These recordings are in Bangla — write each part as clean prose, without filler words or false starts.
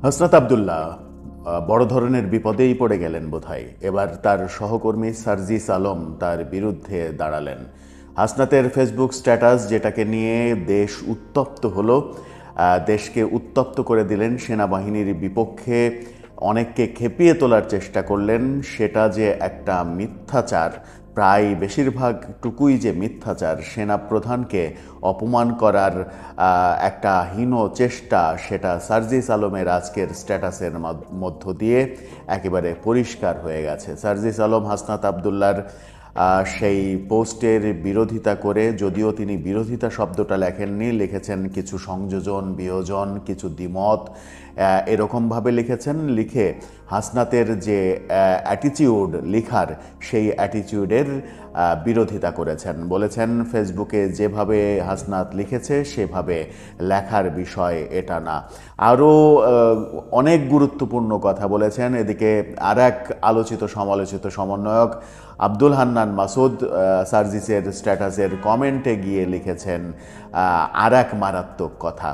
হাসনাত আবদুল্লাহ বড় ধরনের বিপদেই পড়ে গেলেন বোধহয়। এবার তার সহকর্মী সার্জিস আলম তার বিরুদ্ধে দাঁড়ালেন। হাসনাতের ফেসবুক স্ট্যাটাস যেটাকে নিয়ে দেশ উত্তপ্ত হলো, দেশকে উত্তপ্ত করে দিলেন, সেনাবাহিনীর বিপক্ষে অনেককে খেপিয়ে তোলার চেষ্টা করলেন, সেটা যে একটা মিথ্যাচার, প্রায় বেশিরভাগটুকুই যে মিথ্যাচার, সেনাপ্রধানকে অপমান করার একটা হীন চেষ্টা, সেটা সার্জিস আলমের আজকের স্ট্যাটাসের মধ্য দিয়ে একেবারে পরিষ্কার হয়ে গেছে। সার্জিস আলম হাসনাত আবদুল্লার সেই পোস্টের বিরোধিতা করে, যদিও তিনি বিরোধিতা শব্দটা লেখেননি, লিখেছেন কিছু সংযোজন বিয়োজন, কিছু দ্বিমত, এরকমভাবে লিখেছেন। লিখে হাসনাতের যে অ্যাটিটিউড লিখার, সেই অ্যাটিটিউডের বিরোধিতা করেছেন। বলেছেন ফেসবুকে যেভাবে হাসনাত লিখেছে সেভাবে লেখার বিষয় এটা না। আরও অনেক গুরুত্বপূর্ণ কথা বলেছেন। এদিকে আর এক আলোচিত সমালোচিত সমন্বয়ক আব্দুল হান্নান মাসুদ সার্জিসের স্ট্যাটাসের কমেন্টে গিয়ে লিখেছেন আর এক মারাত্মক কথা।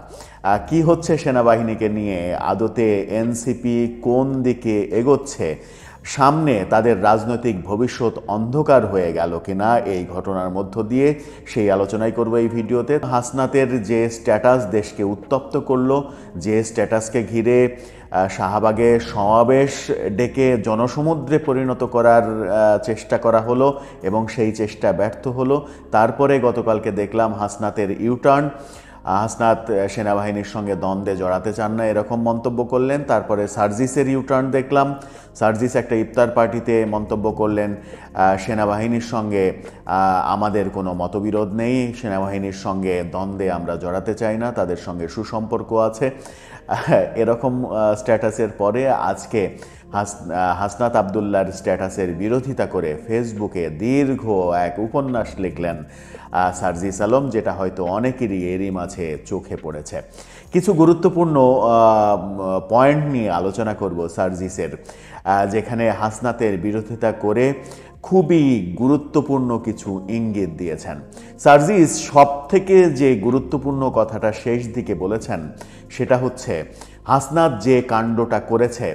কি হচ্ছে সেনাবাহিনীকে নিয়ে, আদতে এনসিপি কোন দিকে এগোচ্ছে, সামনে তাদের রাজনৈতিক ভবিষ্যৎ অন্ধকার হয়ে গেল কিনা এই ঘটনার মধ্য দিয়ে, সেই আলোচনাই করব এই ভিডিওতে। হাসনাতের যে স্ট্যাটাস দেশকে উত্তপ্ত করলো, যে স্ট্যাটাসকে ঘিরে শাহবাগে সমাবেশ ডেকে জনসমুদ্রে পরিণত করার চেষ্টা করা হলো এবং সেই চেষ্টা ব্যর্থ হলো। তারপরে গতকালকে দেখলাম হাসনাতের ইউটার্ন। হাসনাত সেনাবাহিনীর সঙ্গে দ্বন্দ্বে জড়াতে চান না, এরকম মন্তব্য করলেন। তারপরে সার্জিসের ইউটার্ন দেখলাম। সার্জিস একটা ইফতার পার্টিতে মন্তব্য করলেন, সেনাবাহিনীর সঙ্গে আমাদের কোনো মতবিরোধ নেই, সেনাবাহিনীর সঙ্গে দ্বন্দ্বে আমরা জড়াতে চাই না, তাদের সঙ্গে সুসম্পর্ক আছে। এরকম স্ট্যাটাসের পরে আজকে হাসনাত আবদুল্লার স্ট্যাটাসের বিরোধিতা করে ফেসবুকে দীর্ঘ এক উপন্যাস লিখলেন সার্জিস আলম, যেটা হয়তো অনেকেরই এরই মাঝে চোখে পড়েছে। কিছু গুরুত্বপূর্ণ পয়েন্ট নিয়ে আলোচনা করব সার্জিসের, যেখানে হাসনাতের বিরোধিতা করে খুবই গুরুত্বপূর্ণ কিছু ইঙ্গিত দিয়েছেন। সার্জিস সব থেকে যে গুরুত্বপূর্ণ কথাটা শেষ দিকে বলেছেন সেটা হচ্ছে, হাসনাত যে কাণ্ডটা করেছে,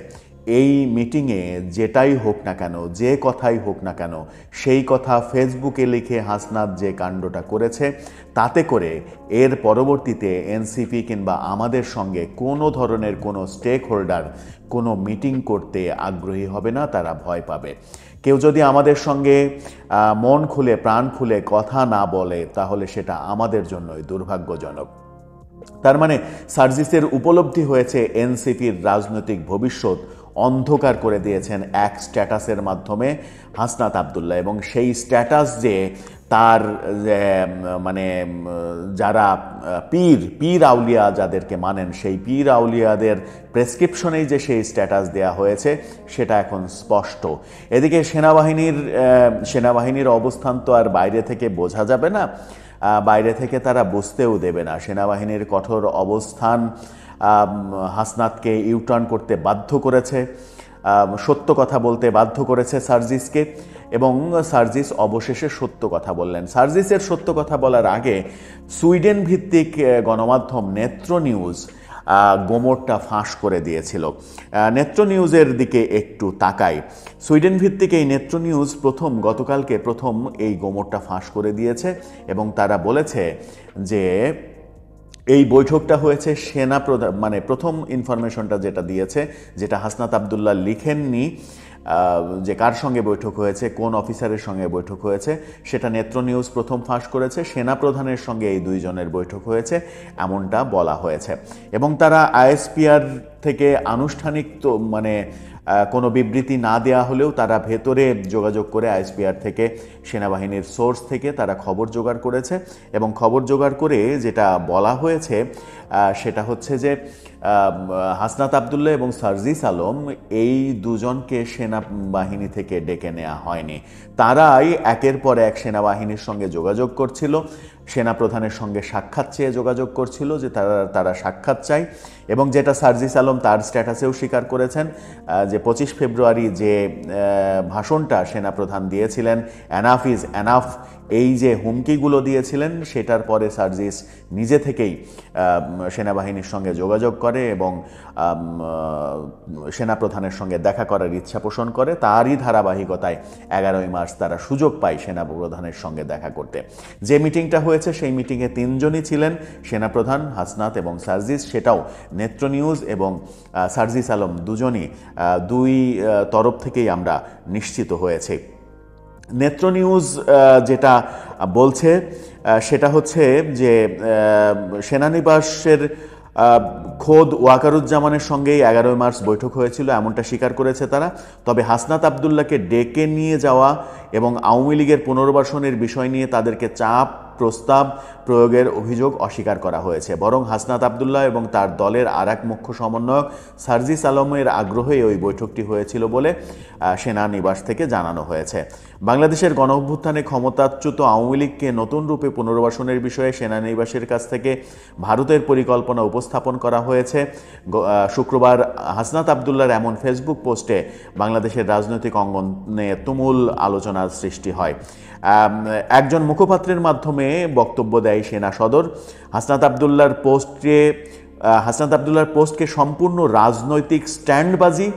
এই মিটিংয়ে যেটাই হোক না কেন, যে কথাই হোক না কেন, সেই কথা ফেসবুকে লিখে হাসনাত যে কাণ্ডটা করেছে, তাতে করে এর পরবর্তীতে এনসিপি কিংবা আমাদের সঙ্গে কোনো ধরনের কোনো স্টেক হোল্ডার কোনো মিটিং করতে আগ্রহী হবে না, তারা ভয় পাবে। কেউ যদি আমাদের সঙ্গে মন খুলে প্রাণ খুলে কথা না বলে, তাহলে সেটা আমাদের জন্যই দুর্ভাগ্যজনক। তার মানে সার্জিসের উপলব্ধি হয়েছে এনসিপির রাজনৈতিক ভবিষ্যৎ অন্ধকার করে দিয়েছেন এক স্ট্যাটাসের মাধ্যমে হাসনাত আবদুল্লাহ। এবং সেই স্ট্যাটাস যে তার মানে যারা পীর আউলিয়া যাদেরকে মানেন, সেই পীর আউলিয়াদের প্রেসক্রিপশনেই যে সেই স্ট্যাটাস দেয়া হয়েছে, সেটা এখন স্পষ্ট। এদিকে সেনাবাহিনীর অবস্থান তো আর বাইরে থেকে বোঝা যাবে না, বাইরে থেকে তারা বুঝতেও দেবে না। সেনাবাহিনীর কঠোর অবস্থান হাসনাতকে ইউটার্ন করতে বাধ্য করেছে, সত্য কথা বলতে বাধ্য করেছে সার্জিসকে, এবং সার্জিস অবশেষে সত্য কথা বললেন। সার্জিসের সত্য কথা বলার আগে সুইডেন ভিত্তিক গণমাধ্যম নেত্র নিউজ গোমরটা ফাঁস করে দিয়েছিল। নেত্র নিউজের দিকে একটু তাকাই। সুইডেন ভিত্তিক এই নেত্র নিউজ গতকালকে প্রথম এই গোমরটা ফাঁস করে দিয়েছে এবং তারা বলেছে যে এই বৈঠকটা হয়েছে সেনাপ্রধান, মানে প্রথম ইনফরমেশনটা যেটা দিয়েছে, যেটা হাসনাত আবদুল্লাহ লিখেননি, যে কার সঙ্গে বৈঠক হয়েছে, কোন অফিসারের সঙ্গে বৈঠক হয়েছে, সেটা নেত্র নিউজ প্রথম ফাঁস করেছে। সেনাপ্রধানের সঙ্গে এই দুইজনের বৈঠক হয়েছে এমনটা বলা হয়েছে। এবং তারা আইএসপিআর থেকে আনুষ্ঠানিক তো মানে কোনো বিবৃতি না দেয়া হলেও তারা ভেতরে যোগাযোগ করে আইএসপিআর থেকে, সেনাবাহিনীর সোর্স থেকে তারা খবর জোগাড় করেছে। এবং খবর জোগাড় করে যেটা বলা হয়েছে সেটা হচ্ছে যে হাসনাত আবদুল্লাহ এবং সার্জিস আলম এই দুজনকে সেনাবাহিনী থেকে ডেকে নেওয়া হয়নি। তারাই একের পর এক সেনাবাহিনীর সঙ্গে যোগাযোগ করছিল, সেনাপ্রধানের সঙ্গে সাক্ষাৎ চেয়ে যোগাযোগ করছিল, যে তারা সাক্ষাৎ চায়। এবং যেটা সার্জিস আলম তার স্ট্যাটাসেও স্বীকার করেছেন, যে 25 ফেব্রুয়ারি যে ভাষণটা সেনাপ্রধান দিয়েছিলেন, এনাফ ইজ এনাফ, এই যে হুমকিগুলো দিয়েছিলেন, সেটার পরে সার্জিস নিজে থেকেই সেনাবাহিনীর সঙ্গে যোগাযোগ করে এবং সেনাপ্রধানের সঙ্গে দেখা করার ইচ্ছা পোষণ করে। তারই ধারাবাহিকতায় 11ই মার্চ তারা সুযোগ পায় সেনাপ্রধানের সঙ্গে দেখা করতে। যে মিটিংটা হয়েছে সেই মিটিংয়ে 3 জনই ছিলেন, সেনাপ্রধান, হাসনাত এবং সার্জিস। সেটাও নেত্র নিউজ এবং সার্জিস আলম দুজনই দুই তরফ থেকেই আমরা নিশ্চিত হয়েছে। নেত্র নিউজ যেটা বলছে সেটা হচ্ছে যে সেনানিবাসের খোদ ওয়াকারুজ্জামানের সঙ্গেই 11ই মার্চ বৈঠক হয়েছিল, এমনটা স্বীকার করেছে তারা। তবে হাসনাত আবদুল্লাহকে ডেকে নিয়ে যাওয়া এবং আওয়ামী লীগের পুনর্বাসনের বিষয় নিয়ে তাদেরকে চাপ প্রস্তাব প্রয়োগের অভিযোগ অস্বীকার করা হয়েছে। বরং হাসনাত আবদুল্লাহ এবং তার দলের আরেক মুখ্য সমন্বয়ক সার্জিস আলমের আগ্রহে ওই বৈঠকটি হয়েছিল বলে সেনানিবাস থেকে জানানো হয়েছে। বাংলাদেশের গণঅভ্যুত্থানে ক্ষমতাচ্যুত আওয়ামী লীগকে নতুন রূপে পুনর্বাসনের বিষয়ে সেনানিবাসের কাছ থেকে ভারতের পরিকল্পনা উপস্থাপন করা হয়েছে। শুক্রবার হাসনাত আবদুল্লাহর এমন ফেসবুক পোস্টে বাংলাদেশের রাজনৈতিক অঙ্গনে তুমুল আলোচনার সৃষ্টি হয়। একজন মুখপাত্রের মাধ্যমে বক্তব্য দেয় সেনা সদর। হাসনাত আবদুল্লাহর পোস্টকে সম্পূর্ণ রাজনৈতিক স্ট্যান্ডবাজি,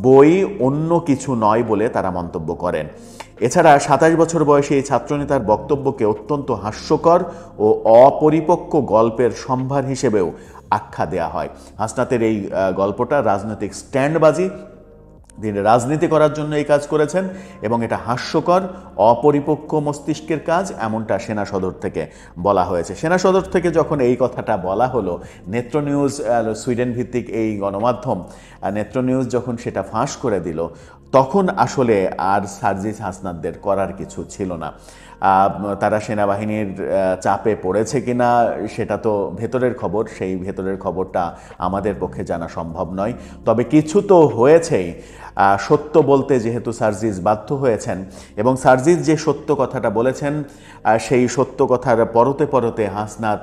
বই, অন্য কিছু নয় বলে তারা মন্তব্য করেন। এছাড়া 27 বছর বয়সী এই ছাত্রনেতার বক্তব্যকে অত্যন্ত হাস্যকর ও অপরিপক্ক গল্পের সম্ভার হিসেবেও আখ্যা দেয়া হয়। হাসনাতের এই গল্পটা রাজনৈতিক স্ট্যান্ডবাজি, তিনি রাজনীতি করার জন্য এই কাজ করেছেন এবং এটা হাস্যকর, অপরিপক্ক মস্তিষ্কের কাজ, এমনটা সেনা সদর থেকে বলা হয়েছে। সেনা সদর থেকে যখন এই কথাটা বলা হলো, নেত্র নিউজ, সুইডেন ভিত্তিক এই গণমাধ্যম নেত্র নিউজ যখন সেটা ফাঁস করে দিল, তখন আসলে আর সার্জিস হাসনাতদের করার কিছু ছিল না। তারা সেনাবাহিনীর চাপে পড়েছে কিনা সেটা তো ভেতরের খবর, সেই ভেতরের খবরটা আমাদের পক্ষে জানা সম্ভব নয়। তবে কিছু তো হয়েছেই। সত্য বলতে যেহেতু সার্জিস বাধ্য হয়েছেন, এবং সার্জিস যে সত্য কথাটা বলেছেন সেই সত্য কথার পরতে পরতে হাসনাত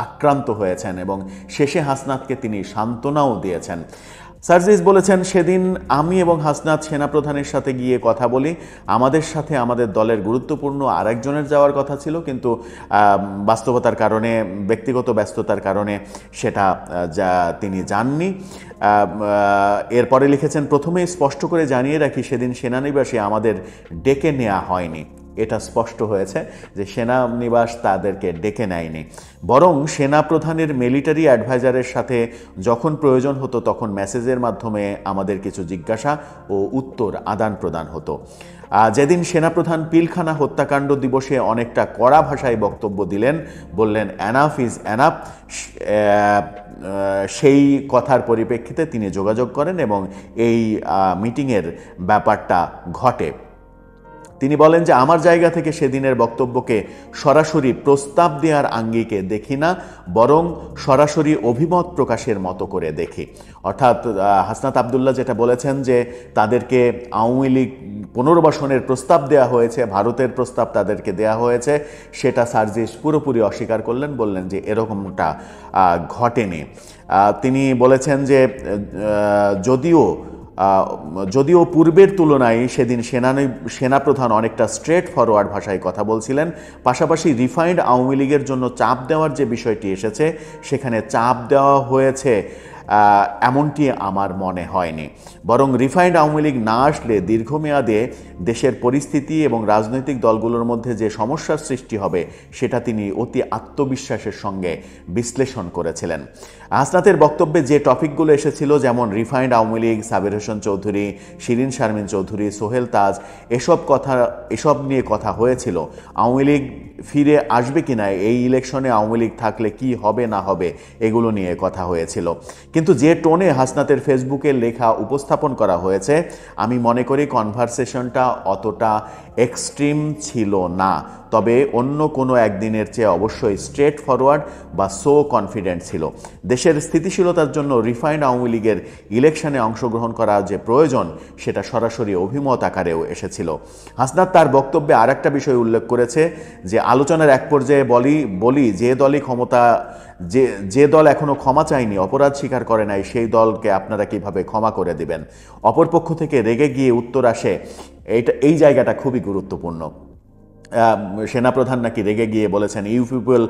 আক্রান্ত হয়েছেন এবং শেষে হাসনাতকে তিনি সান্ত্বনাও দিয়েছেন। সার্জিস বলেছেন, সেদিন আমি এবং হাসনাত সেনাপ্রধানের সাথে গিয়ে কথা বলি। আমাদের সাথে আমাদের দলের গুরুত্বপূর্ণ আরেকজনের যাওয়ার কথা ছিল, কিন্তু বাস্তবতার কারণে, ব্যক্তিগত ব্যস্ততার কারণে সেটা তিনি যাননি। এরপরে লিখেছেন, প্রথমেই স্পষ্ট করে জানিয়ে রাখি, সেদিন সেনানিবাসে আমাদের ডেকে নেওয়া হয়নি। এটা স্পষ্ট হয়েছে যে সেনানিবাস তাদেরকে ডেকে নেয়নি, বরং সেনাপ্রধানের মিলিটারি অ্যাডভাইজারের সাথে যখন প্রয়োজন হতো তখন মেসেজের মাধ্যমে আমাদের কিছু জিজ্ঞাসা ও উত্তর আদান প্রদান হতো। যেদিন সেনাপ্রধান পিলখানা হত্যাকাণ্ড দিবসে অনেকটা কড়া ভাষায় বক্তব্য দিলেন, বললেন এনাফ ইজ এনাফ, সেই কথার পরিপ্রেক্ষিতে তিনি যোগাযোগ করেন এবং এই মিটিংয়ের ব্যাপারটা ঘটে। তিনি বলেন যে, আমার জায়গা থেকে সেদিনের বক্তব্যকে সরাসরি প্রস্তাব দেওয়ার আঙ্গিকে দেখি না, বরং সরাসরি অভিমত প্রকাশের মতো করে দেখি। অর্থাৎ হাসনাত আবদুল্লাহ যেটা বলেছেন যে তাদেরকে আওয়ামী লীগ পুনর্বাসনের প্রস্তাব দেওয়া হয়েছে, ভারতের প্রস্তাব তাদেরকে দেওয়া হয়েছে, সেটা সার্জিস পুরোপুরি অস্বীকার করলেন, বললেন যে এরকমটা ঘটেনি। তিনি বলেছেন যে যদিও পূর্বের তুলনায় সেদিন সেনাপ্রধান অনেকটা স্ট্রেট ফরওয়ার্ড ভাষায় কথা বলছিলেন, পাশাপাশি রিফাইন্ড আওয়ামী লীগের জন্য চাপ দেওয়ার যে বিষয়টি এসেছে সেখানে চাপ দেওয়া হয়েছে এমনটি আমার মনে হয়নি। বরং রিফাইন্ড আওয়ামী লীগ না আসলে দীর্ঘমেয়াদে দেশের পরিস্থিতি এবং রাজনৈতিক দলগুলোর মধ্যে যে সমস্যার সৃষ্টি হবে সেটা তিনি অতি আত্মবিশ্বাসের সঙ্গে বিশ্লেষণ করেছিলেন। হাসনাতের বক্তব্যে যে টপিকগুলো এসেছিল, যেমন রিফাইন্ড আওয়ামী লীগ, সাবের হোসেন চৌধুরী, শিরিন শারমিন চৌধুরী, সোহেল তাজ, এসব নিয়ে কথা হয়েছিল। আওয়ামী লীগ ফিরে আসবে কিনা, এই ইলেকশনে আওয়ামী লীগ থাকলে কি হবে না হবে, এগুলো নিয়ে কথা হয়েছিল। কিন্তু যে টোনে হাসনাতের ফেসবুকে লেখা উপস্থাপন করা হয়েছে, আমি মনে করি কনভারসেশনটা অতটা এক্সট্রিম ছিল না। তবে অন্য কোনো একদিনের চেয়ে অবশ্যই স্ট্রেট ফরওয়ার্ড বা সো কনফিডেন্ট ছিল। দেশের স্থিতিশীলতার জন্য রিফাইন্ড আওয়ামী লীগের ইলেকশনে অংশগ্রহণ করা যে প্রয়োজন, সেটা সরাসরি অভিমত আকারেও এসেছিল। হাসনাত তার বক্তব্যে আর একটা বিষয় উল্লেখ করেছে যে আলোচনার এক পর্যায়ে বলি যে দলই ক্ষমতা যে দল এখনো ক্ষমা চায়নি, অপরাধ স্বীকার করে নাই, সেই দলকে আপনারা কিভাবে ক্ষমা করে দিবেন। অপরপক্ষ থেকে রেগে গিয়ে উত্তর আসে, এই জায়গাটা খুবই গুরুত্বপূর্ণ। সেনাপ্রধান নাকি রেগে গিয়ে বলেছেন, you people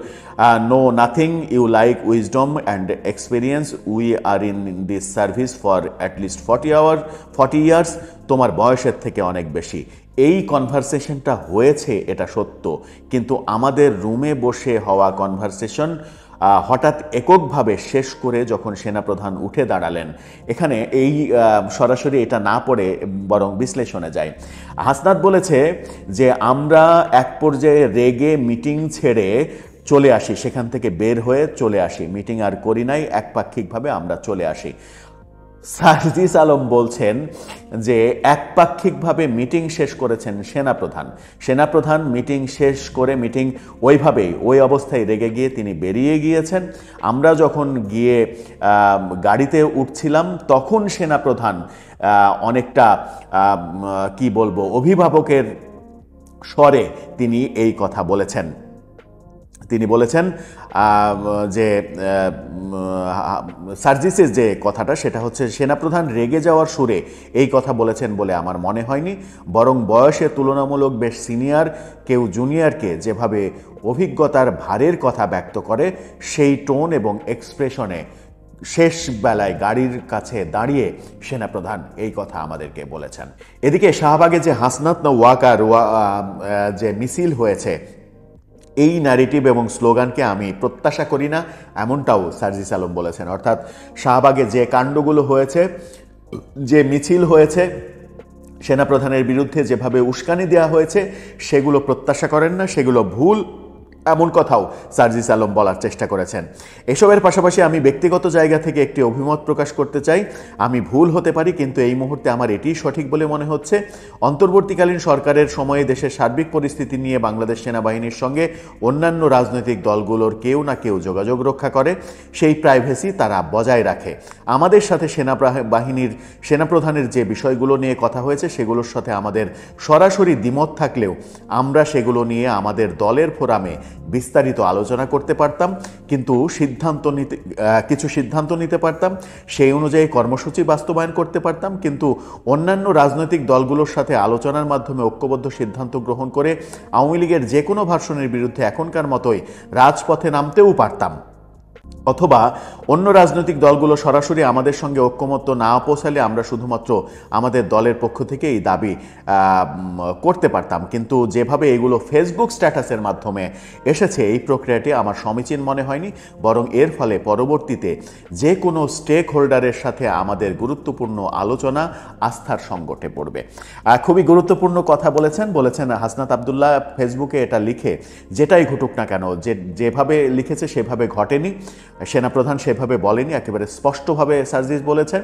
know nothing, you like wisdom and experience, we are in this service for at least 40 years, তোমার বয়সের থেকে অনেক বেশি। এই কনভারসেশনটা হয়েছে, এটা সত্য, কিন্তু আমাদের রুমে বসে হওয়া কনভারসেশন হঠাৎ এককভাবে শেষ করে যখন সেনাপ্রধান উঠে দাঁড়ালেন, এখানে এই সরাসরি এটা না পড়ে বরং বিশ্লেষণে যায়। হাসনাত বলেছে যে আমরা এক পর্যায়ে রেগে মিটিং ছেড়ে চলে আসি, সেখান থেকে বের হয়ে চলে আসি, মিটিং আর করি নাই, একপাক্ষিকভাবে আমরা চলে আসি। সার্জিস আলম বলছেন যে একপাক্ষিকভাবে মিটিং শেষ করেছেন সেনাপ্রধান মিটিং শেষ করে ওই অবস্থায় রেগে গিয়ে তিনি বেরিয়ে গিয়েছেন। আমরা যখন গিয়ে গাড়িতে উঠছিলাম তখন সেনাপ্রধান অনেকটা কি বলবো, অভিভাবকের স্বরে তিনি এই কথা বলেছেন। তিনি বলেছেন যে সার্জিসের যে কথাটা, সেটা হচ্ছে সেনাপ্রধান রেগে যাওয়ার সুরে এই কথা বলেছেন বলে আমার মনে হয়নি, বরং বয়সে তুলনামূলক বেশ সিনিয়র কেউ জুনিয়রকে যেভাবে অভিজ্ঞতার ভারের কথা ব্যক্ত করে, সেই টোন এবং এক্সপ্রেশনে শেষ বেলায় গাড়ির কাছে দাঁড়িয়ে সেনাপ্রধান এই কথা আমাদেরকে বলেছেন। এদিকে শাহবাগে যে হাসনাত ওয়াকার যে মিছিল হয়েছে, এই ন্যারেটিভ এবং স্লোগানকে আমি প্রত্যাশা করি না, এমনটাও সার্জিস আলম বলেছেন। অর্থাৎ শাহবাগে যে কাণ্ডগুলো হয়েছে, যে মিছিল হয়েছে, সেনাপ্রধানের বিরুদ্ধে যেভাবে উস্কানি দেওয়া হয়েছে, সেগুলো প্রত্যাশা করেন না, সেগুলো ভুল, এমন কথাও সার্জিস আলম বলার চেষ্টা করেছেন। এসবের পাশাপাশি আমি ব্যক্তিগত জায়গা থেকে একটি অভিমত প্রকাশ করতে চাই। আমি ভুল হতে পারি, কিন্তু এই মুহূর্তে আমার এটিই সঠিক বলে মনে হচ্ছে। অন্তর্বর্তীকালীন সরকারের সময়ে দেশের সার্বিক পরিস্থিতি নিয়ে বাংলাদেশ সেনাবাহিনীর সঙ্গে অন্যান্য রাজনৈতিক দলগুলোর কেউ না কেউ যোগাযোগ রক্ষা করে, সেই প্রাইভেসি তারা বজায় রাখে। আমাদের সাথে সেনাপ্রধানের যে বিষয়গুলো নিয়ে কথা হয়েছে, সেগুলোর সাথে আমাদের সরাসরি দ্বিমত থাকলেও আমরা সেগুলো নিয়ে আমাদের দলের ফোরামে বিস্তারিত আলোচনা করতে পারতাম, কিন্তু কিছু সিদ্ধান্ত নিতে পারতাম, সেই অনুযায়ী কর্মসূচি বাস্তবায়ন করতে পারতাম, কিন্তু অন্যান্য রাজনৈতিক দলগুলোর সাথে আলোচনার মাধ্যমে ঐক্যবদ্ধ সিদ্ধান্ত গ্রহণ করে আওয়ামী লীগের যে কোনো ভার্সনের বিরুদ্ধে এখনকার মতোই রাজপথে নামতেও পারতাম। অথবা অন্য রাজনৈতিক দলগুলো সরাসরি আমাদের সঙ্গে ঐক্যমত্য না পৌঁছালে আমরা শুধুমাত্র আমাদের দলের পক্ষ থেকে এই দাবি করতে পারতাম। কিন্তু যেভাবে এগুলো ফেসবুক স্ট্যাটাসের মাধ্যমে এসেছে, এই প্রক্রিয়াটি আমার সমীচীন মনে হয়নি, বরং এর ফলে পরবর্তীতে যে কোনো স্টেক হোল্ডারের সাথে আমাদের গুরুত্বপূর্ণ আলোচনা আস্থার সংকটে পড়বে। খুবই গুরুত্বপূর্ণ কথা বলেছেন হাসনাত আবদুল্লাহ ফেসবুকে এটা লিখে, যেটাই ঘটুক না কেন, যেভাবে লিখেছে সেভাবে ঘটেনি, সেনাপ্রধান সেভাবে বলেনি, একেবারে স্পষ্টভাবে সার্জিস বলেছেন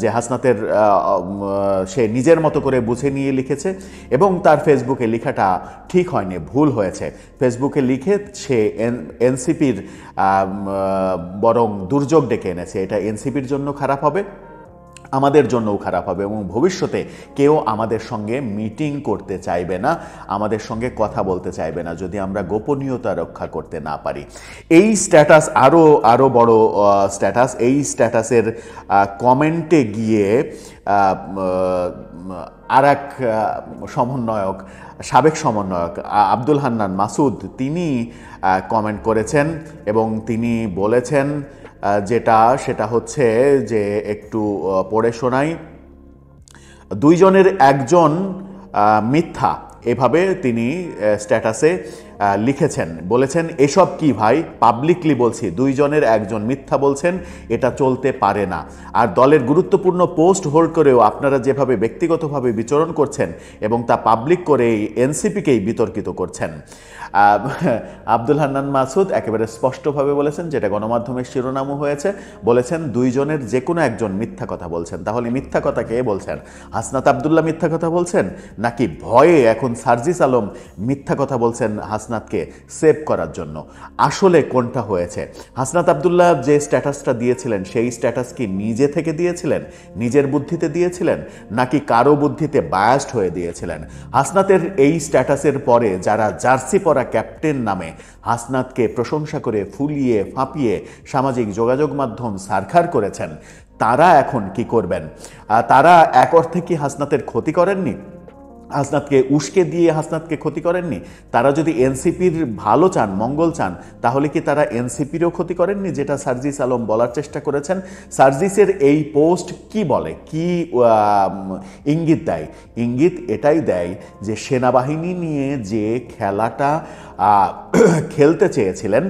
যে হাসনাতের সে নিজের মতো করে বুঝে নিয়ে লিখেছে এবং তার ফেসবুকে লেখাটা ঠিক হয়নি, ভুল হয়েছে। ফেসবুকে লিখে সে এনসিপির বরং দুর্যোগ ডেকে এনেছে। এটা এনসিপির জন্য খারাপ হবে, আমাদের জন্যও খারাপ হবে, এবং ভবিষ্যতে কেউ আমাদের সঙ্গে মিটিং করতে চাইবে না, আমাদের সঙ্গে কথা বলতে চাইবে না, যদি আমরা গোপনীয়তা রক্ষা করতে না পারি। এই স্ট্যাটাস আরও বড় স্ট্যাটাস। এই স্ট্যাটাসের কমেন্টে গিয়ে আর এক সাবেক সমন্বয়ক আব্দুল হান্নান মাসুদ, তিনি কমেন্ট করেছেন এবং তিনি বলেছেন সেটা হচ্ছে যে একটু পড়ে শোনাই। দুইজনের একজন মিথ্যা, এভাবে তিনি স্ট্যাটাসে লিখেছেন, বলেছেন এসব কি ভাই, পাবলিকলি বলছি দুইজনের একজন মিথ্যা বলছেন, এটা চলতে পারে না। আর দলের গুরুত্বপূর্ণ পোস্ট হোল্ড করেও আপনারা যেভাবে ব্যক্তিগতভাবে বিচরণ করছেন এবং তা পাবলিক করে এনসিপিকেই বিতর্কিত করছেন। আব্দুল হান্নান মাসুদ একেবারে স্পষ্টভাবে বলেছেন, যেটা গণমাধ্যমের শিরোনামও হয়েছে, বলেছেন দুইজনের যে কোনো একজন মিথ্যা কথা বলছেন। তাহলে মিথ্যা কথা কে বলছেন? হাসনাত আবদুল্লাহ মিথ্যা কথা বলছেন, নাকি ভয়ে এখন সার্জিস আলম মিথ্যা কথা বলছেন হাসনাতকে সেভ করার জন্য? আসলে কোনটা হয়েছে? হাসনাত আবদুল্লাহ যে স্ট্যাটাসটা দিয়েছিলেন সেই স্ট্যাটাস কি নিজে থেকে দিয়েছিলেন, নিজের বুদ্ধিতে দিয়েছিলেন, নাকি কারো বুদ্ধিতে বায়াসড হয়ে দিয়েছিলেন? হাসনাতের এই স্ট্যাটাসের পরে যারা জার্সি পরা ক্যাপ্টেন নামে হাসনাতকে প্রশংসা করে ফুলিয়ে ফাঁপিয়ে সামাজিক যোগাযোগ মাধ্যম সারখার করেছেন, তারা এখন কি করবেন? তারা এক অর্থে কি হাসনাতের ক্ষতি করেননি? হাসনাতকে উস্কে দিয়ে হাসনাতকে ক্ষতি করেননি? তারা যদি এনসিপির ভালো চান, মঙ্গল চান, তাহলে কি তারা এনসিপিরও ক্ষতি করেননি, যেটা সার্জিস আলম বলার চেষ্টা করেছেন? সার্জিসের এই পোস্ট কি বলে, কি ইঙ্গিত দেয়? ইঙ্গিত এটাই দেয় যে সেনাবাহিনী নিয়ে যে খেলাটা খেলতে চেয়েছিলেন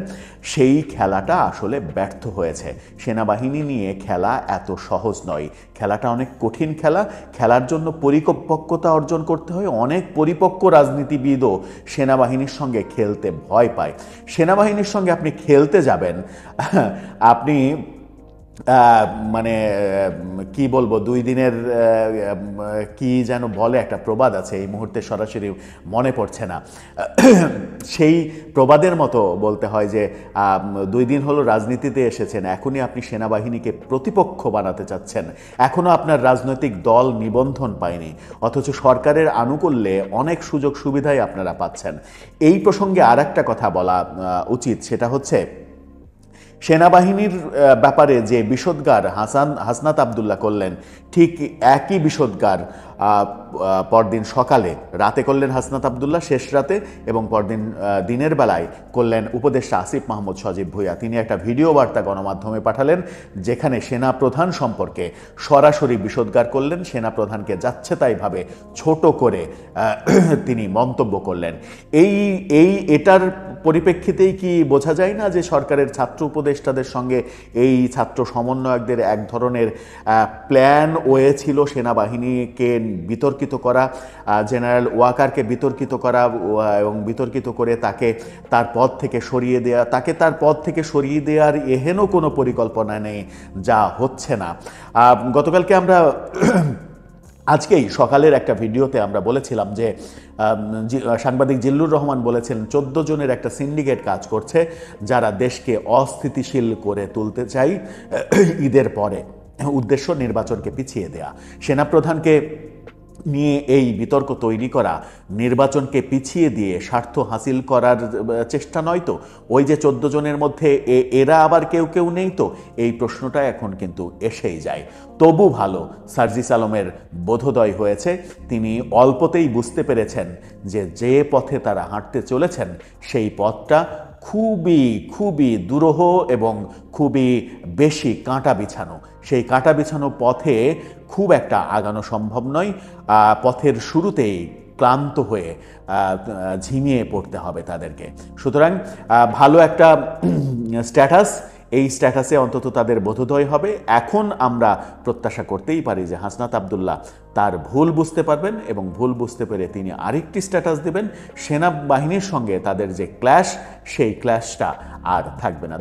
সেই খেলাটা আসলে ব্যর্থ হয়েছে। সেনাবাহিনী নিয়ে খেলা এত সহজ নয়, খেলাটা অনেক কঠিন খেলা। খেলার জন্য পরিপক্কতা অর্জন করতে হয়। অনেক পরিপক্ক রাজনীতিবিদও সেনাবাহিনীর সঙ্গে খেলতে ভয় পায়। সেনাবাহিনীর সঙ্গে আপনি খেলতে যাবেন, আপনি মানে কি বলবো, 2 দিনের কি যেন বলে একটা প্রবাদ আছে, এই মুহূর্তে সরাসরি মনে পড়ছে না। সেই প্রবাদের মতো বলতে হয় যে 2 দিন হলো রাজনীতিতে এসেছেন, এখনই আপনি সেনাবাহিনীকে প্রতিপক্ষ বানাতে চাচ্ছেন। এখনও আপনার রাজনৈতিক দল নিবন্ধন পায়নি, অথচ সরকারের আনুকূল্যে অনেক সুযোগ সুবিধাই আপনারা পাচ্ছেন। এই প্রসঙ্গে আর একটা কথা বলা উচিত, সেটা হচ্ছে সেনাবাহিনীর ব্যাপারে যে বিষোদ্গার হাসনাত আবদুল্লাহ করলেন, ঠিক একই বিষোদ্গার পরদিন সকালে, রাতে করলেন হাসনাত আবদুল্লাহ শেষ রাতে, এবং পরদিন দিনের বেলায় করলেন উপদেষ্টা আসিফ মাহমুদ সজীব ভুঁইয়া। তিনি একটা ভিডিও বার্তা গণমাধ্যমে পাঠালেন, যেখানে সেনাপ্রধান সম্পর্কে সরাসরি বিষোদ্গার করলেন, সেনাপ্রধানকে যাচ্ছে তাইভাবে ছোট করে তিনি মন্তব্য করলেন। এটার পরিপ্রেক্ষিতেই কি বোঝা যায় না যে সরকারের ছাত্র উপদেষ্টাদের সঙ্গে এই ছাত্র সমন্বয়কদের এক ধরনের প্ল্যান ছিল সেনাবাহিনীকে বিতর্কিত করা, জেনারেল ওয়াকারকে বিতর্কিত করা এবং বিতর্কিত করে তাকে তার পদ থেকে সরিয়ে দেওয়া, তাকে তার পদ থেকে সরিয়ে দেওয়ার এহেন কোনো পরিকল্পনা নেই, যা হচ্ছে না। গতকালকে আমরা আজকেই সকালের একটা ভিডিওতে আমরা বলেছিলাম যে সাংবাদিক জিল্লুর রহমান বলেছেন 14 জনের একটা সিন্ডিকেট কাজ করছে, যারা দেশকে অস্থিতিশীল করে তুলতে চায় ঈদের পরে, উদ্দেশ্য নির্বাচনকে পিছিয়ে দেয়া। সেনাপ্রধানকে নিয়ে এই বিতর্ক তৈরি করা, নির্বাচনকে পিছিয়ে দিয়ে স্বার্থ হাসিল করার চেষ্টা নয় তো? ওই যে 14 জনের মধ্যে এরা আবার কেউ কেউ নেই তো? এই প্রশ্নটা এখন কিন্তু এসেই যায়। তবু ভালো সার্জিস আলমের বোধোদয় হয়েছে, তিনি অল্পতেই বুঝতে পেরেছেন যে পথে তারা হাঁটতে চলেছেন সেই পথটা খুবই খুবই দুরূহ এবং খুবই বেশি কাঁটা বিছানো। সেই কাঁটা বিছানো পথে খুব একটা আগানো সম্ভব নয়। পথের শুরুতেই ক্লান্ত হয়ে ঝিমিয়ে পড়তে হবে তাদেরকে। সুতরাং ভালো একটা স্ট্যাটাস, এই স্ট্যাটাসে অন্তত তাদের বোধোদয় হবে। এখন আমরা প্রত্যাশা করতেই পারি যে হাসনাত আবদুল্লাহ তার ভুল বুঝতে পারবেন এবং ভুল বুঝতে পেরে তিনি আরেকটি স্ট্যাটাস দেবেন। সেনাবাহিনীর সঙ্গে তাদের যে ক্ল্যাশ, সেই ক্ল্যাশটা আর থাকবে না।